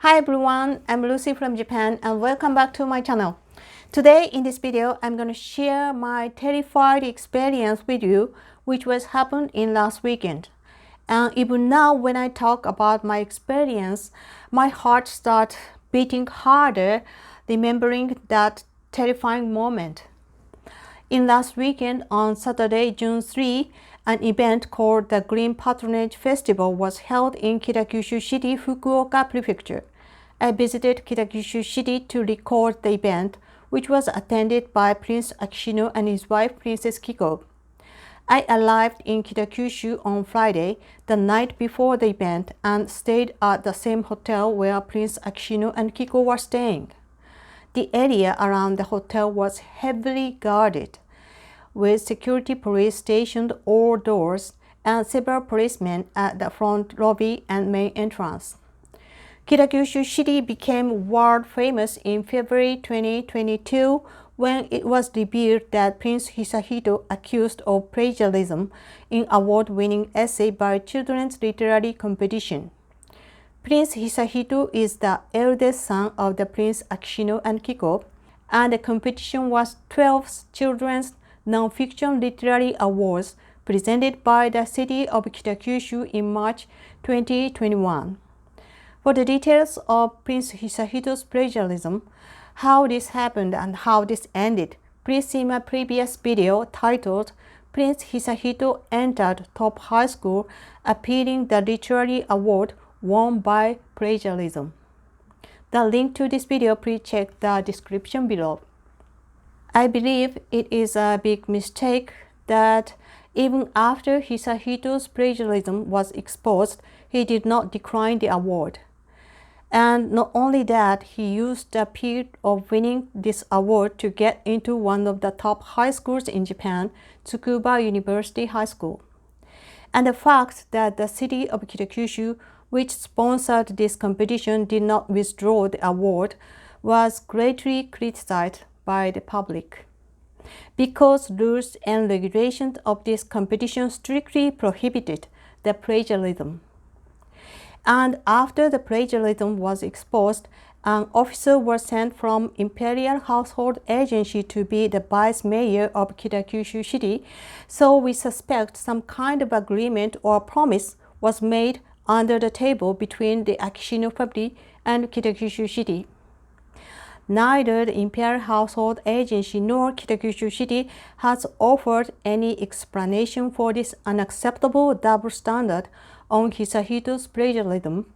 Hi everyone, I'm Lucy from Japan and welcome back to my channel. Today in this video, I'm going to share my terrified experience with you, which was happened in last weekend. And even now when I talk about my experience, my heart starts beating harder, remembering that terrifying moment. In last weekend on Saturday, June 3, an event called the Green Patronage Festival was held in Kitakyushu City, Fukuoka Prefecture. I visited Kitakyushu City to record the event, which was attended by Prince Akishino and his wife, Princess Kiko. I arrived in Kitakyushu on Friday, the night before the event, and stayed at the same hotel where Prince Akishino and Kiko were staying. The area around the hotel was heavily guarded, with security police stationed all doors and several policemen at the front lobby and main entrance. Kitakyushu City became world famous in February 2022 when it was revealed that Prince Hisahito, accused of plagiarism in award-winning essay by children's literary competition. Prince Hisahito is the eldest son of the Prince Akishino and Kiko, and the competition was 12 children's non-fiction literary awards presented by the city of Kitakyushu in March 2021. For the details of Prince Hisahito's plagiarism, how this happened and how this ended, please see my previous video titled Prince Hisahito Entered Top High School Appealing the Literary Award Won by Plagiarism. The link to this video, please check the description below. I believe it is a big mistake that even after Hisahito's plagiarism was exposed, he did not decline the award. And not only that, he used the appeal of winning this award to get into one of the top high schools in Japan, Tsukuba University High School. And the fact that the city of Kitakyushu, which sponsored this competition, did not withdraw the award was greatly criticized by the public, because rules and regulations of this competition strictly prohibited the plagiarism. And after the plagiarism was exposed, an officer was sent from Imperial Household Agency to be the vice mayor of Kitakyushu City, so we suspect some kind of agreement or promise was made under the table between the Akishino family and Kitakyushu City. Neither the Imperial Household Agency nor Kitakyushu City has offered any explanation for this unacceptable double standard on Hisahito's plagiarism,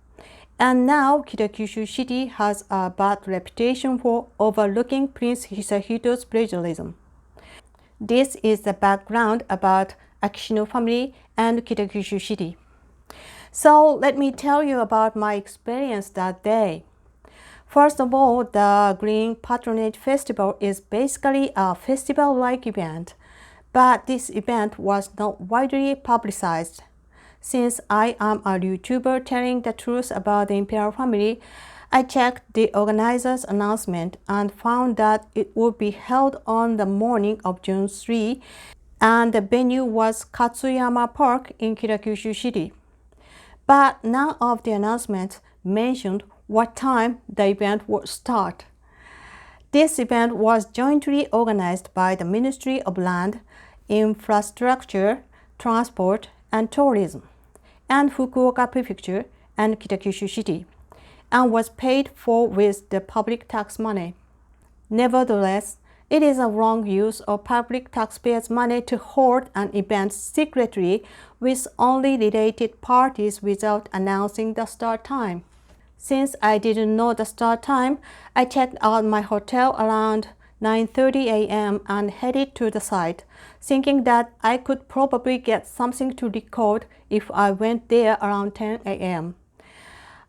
and now Kitakyushu City has a bad reputation for overlooking Prince Hisahito's plagiarism. This is the background about Akishino family and Kitakyushu City. So let me tell you about my experience that day. First of all, the Green Patronage Festival is basically a festival-like event, but this event was not widely publicized. Since I am a YouTuber telling the truth about the Imperial family, I checked the organizer's announcement and found that it would be held on the morning of June 3, and the venue was Katsuyama Park in Kitakyushu City. But none of the announcements mentioned what time the event would start. This event was jointly organized by the Ministry of Land, Infrastructure, Transport and Tourism, and Fukuoka Prefecture and Kitakyushu City, and was paid for with the public tax money. Nevertheless, it is a wrong use of public taxpayers' money to hold an event secretly with only related parties without announcing the start time. Since I didn't know the start time, I checked out my hotel around 9:30 a.m. and headed to the site, thinking that I could probably get something to record if I went there around 10 a.m.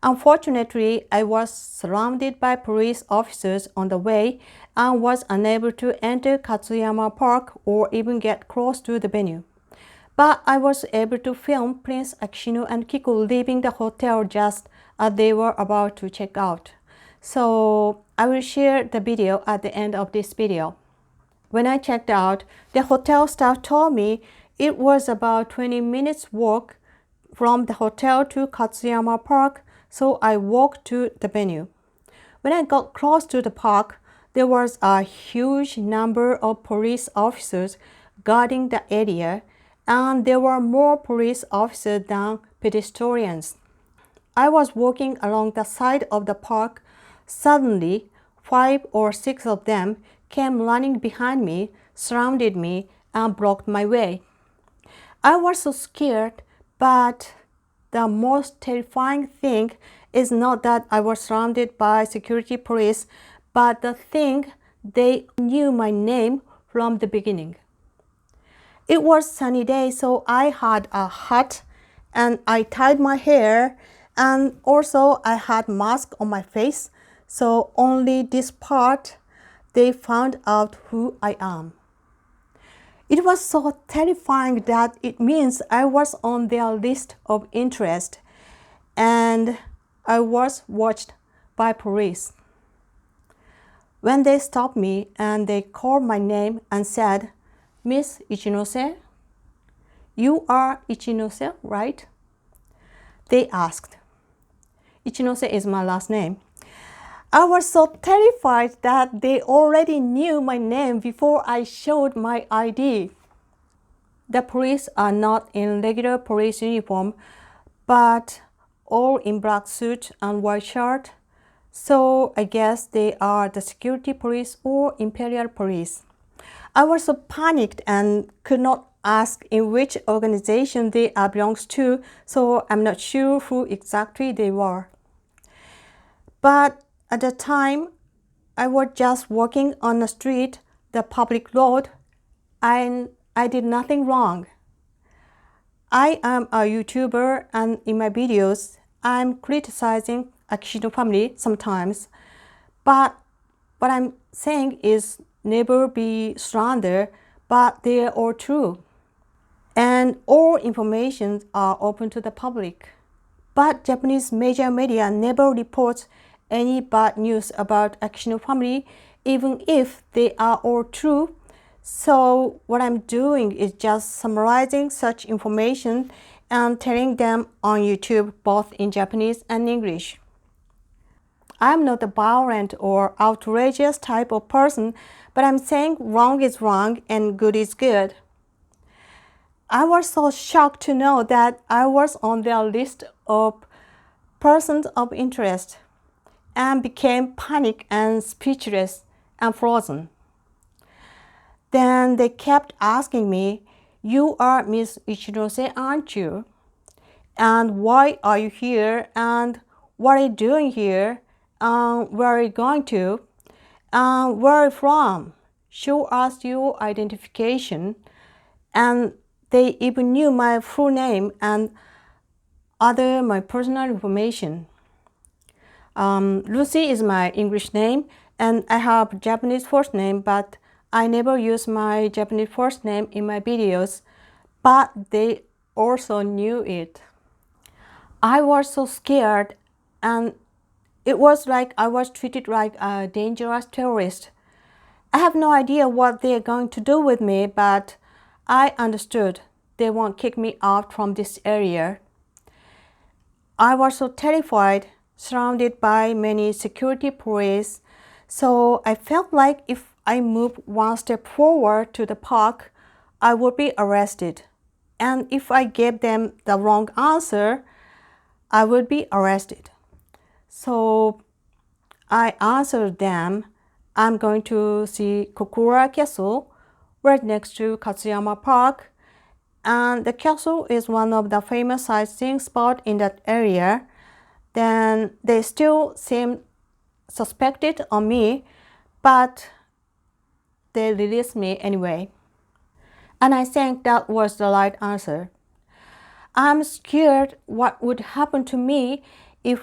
Unfortunately, I was surrounded by police officers on the way and was unable to enter Katsuyama Park or even get close to the venue. But I was able to film Prince Akishino and Kiko leaving the hotel just as they were about to check out. So I will share the video at the end of this video. When I checked out, the hotel staff told me it was about 20 minutes walk from the hotel to Katsuyama Park, so I walked to the venue. When I got close to the park, there was a huge number of police officers guarding the area, and there were more police officers than pedestrians. I was walking along the side of the park. Suddenly, 5 or 6 of them came running behind me, surrounded me, and blocked my way. I was so scared, but the most terrifying thing is not that I was surrounded by security police, but the thing they knew my name from the beginning. It was sunny day, so I had a hat and I tied my hair, and also I had mask on my face, so only this part they found out who I am. It was so terrifying that it means I was on their list of interest and I was watched by police. When they stopped me and they called my name and said, "Miss Ichinose, you are Ichinose, right?" They asked. Ichinose is my last name. I was so terrified that they already knew my name before I showed my ID. The police are not in regular police uniform, but all in black suit and white shirt, so I guess they are the security police or imperial police. I was so panicked and could not ask in which organization they belongs to, so I'm not sure who exactly they were. But at the time, I was just walking on the street, the public road, and I did nothing wrong. I am a YouTuber, and in my videos, I'm criticizing Akishino family sometimes. But what I'm saying is never be slander, but they are all true. And all information are open to the public. But Japanese major media never reports any bad news about Akishino family, even if they are all true. So what I'm doing is just summarizing such information and telling them on YouTube, both in Japanese and English. I'm not a violent or outrageous type of person, but I'm saying wrong is wrong and good is good. I was so shocked to know that I was on their list of persons of interest, and became panicked and speechless and frozen. Then they kept asking me, "You are Miss Ichinose, aren't you? And why are you here? And what are you doing here? Where are you going to? Where are you from? Show us your identification." And they even knew my full name and other my personal information. Lucy is my English name, and I have Japanese first name, but I never use my Japanese first name in my videos, but they also knew it. I was so scared, and it was like I was treated like a dangerous terrorist. I have no idea what they are going to do with me, but I understood they won't kick me out from this area. I was so terrified, surrounded by many security police, so I felt like if I moved one step forward to the park, I would be arrested. And if I gave them the wrong answer, I would be arrested. So I answered them, "I'm going to see Kokura Castle, right next to Katsuyama Park. And the castle is one of the famous sightseeing spots in that area." Then they still seemed suspected on me, but they released me anyway. And I think that was the right answer. I'm scared what would happen to me if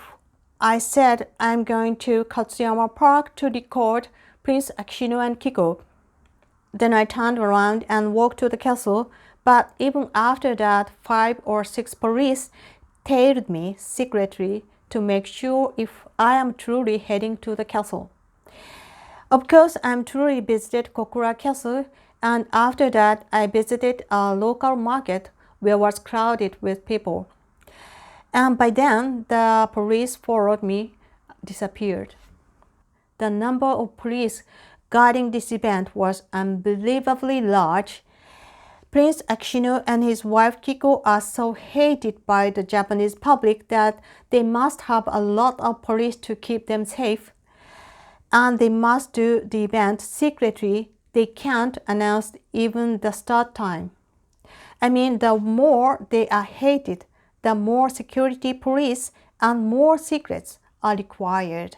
I said I'm going to Katsuyama Park to record Prince Akishino and Kiko. Then I turned around and walked to the castle, but even after that, 5 or 6 police tailed me secretly to make sure if I am truly heading to the castle. Of course, I truly visited Kokura Castle, and after that, I visited a local market where was crowded with people. And by then, the police followed me disappeared. The number of police guarding this event was unbelievably large. Prince Akishino and his wife Kiko are so hated by the Japanese public that they must have a lot of police to keep them safe. And they must do the event secretly. They can't announce even the start time. I mean, the more they are hated, the more security police and more secrets are required.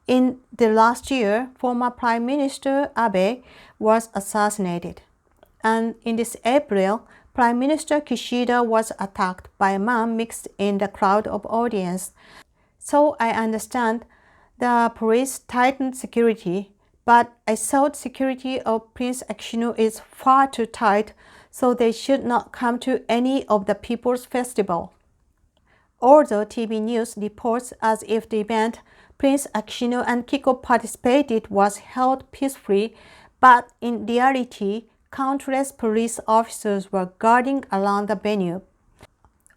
In the last year, former Prime Minister Abe was assassinated. And in this April, Prime Minister Kishida was attacked by a man mixed in the crowd of audience. So I understand the police tightened security, but I thought security of Prince Akishino is far too tight, so they should not come to any of the People's Festival. Although TV news reports as if the event Prince Akishino and Kiko participated was held peacefully, but in reality, countless police officers were guarding around the venue.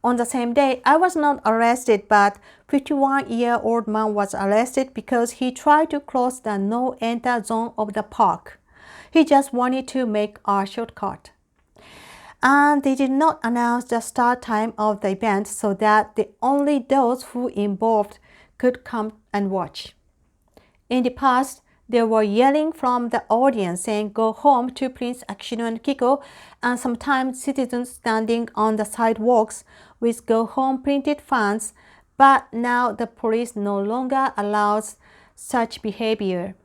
On the same day, I was not arrested, but 51-year-old man was arrested because he tried to cross the no-enter zone of the park. He just wanted to make a shortcut. And they did not announce the start time of the event so that only those who involved could come and watch. In the past, they were yelling from the audience saying "Go home" to Prince Akishino and Kiko, and sometimes citizens standing on the sidewalks with "Go home" printed fans, but now the police no longer allows such behavior.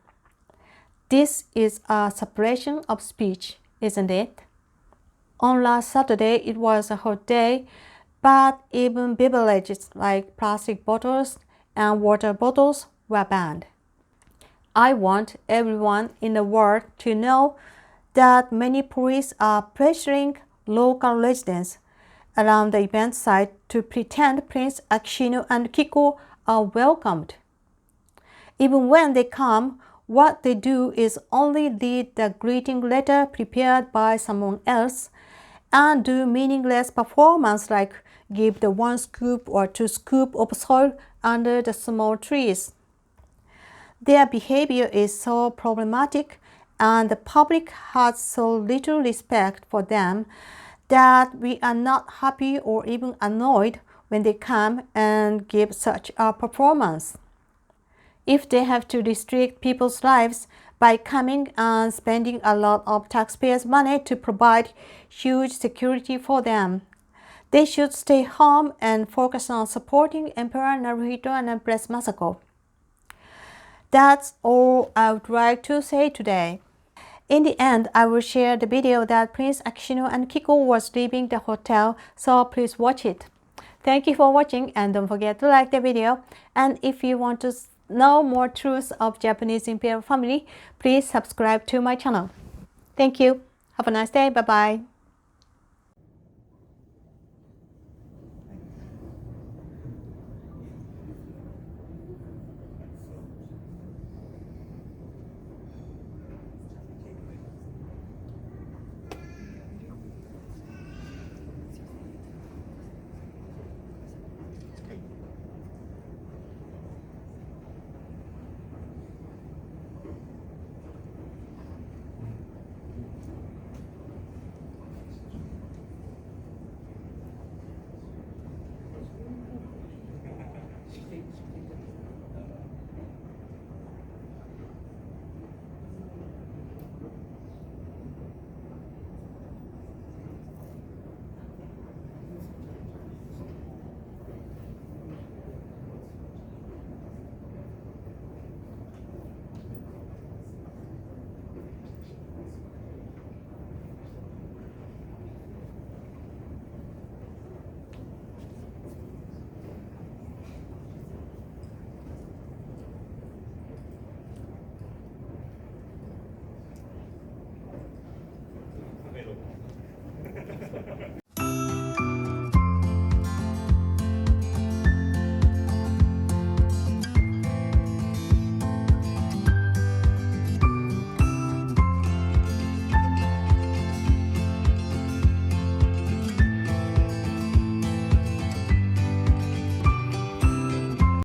This is a suppression of speech, isn't it? On last Saturday, it was a hot day, but even beverages like plastic bottles and water bottles were banned. I want everyone in the world to know that many police are pressuring local residents around the event site to pretend Prince Akishino and Kiko are welcomed. Even when they come, what they do is only read the greeting letter prepared by someone else and do meaningless performance like give the 1 scoop or 2 scoop of soil under the small trees. Their behavior is so problematic and the public has so little respect for them that we are not happy or even annoyed when they come and give such a performance. If they have to restrict people's lives by coming and spending a lot of taxpayers' money to provide huge security for them, they should stay home and focus on supporting Emperor Naruhito and Empress Masako. That's all I would like to say today. In the end, I will share the video that Prince Akishino and Kiko was leaving the hotel, so please watch it. Thank you for watching and don't forget to like the video. And if you want to know more truths of Japanese imperial family, please subscribe to my channel. Thank you. Have a nice day. Bye-bye.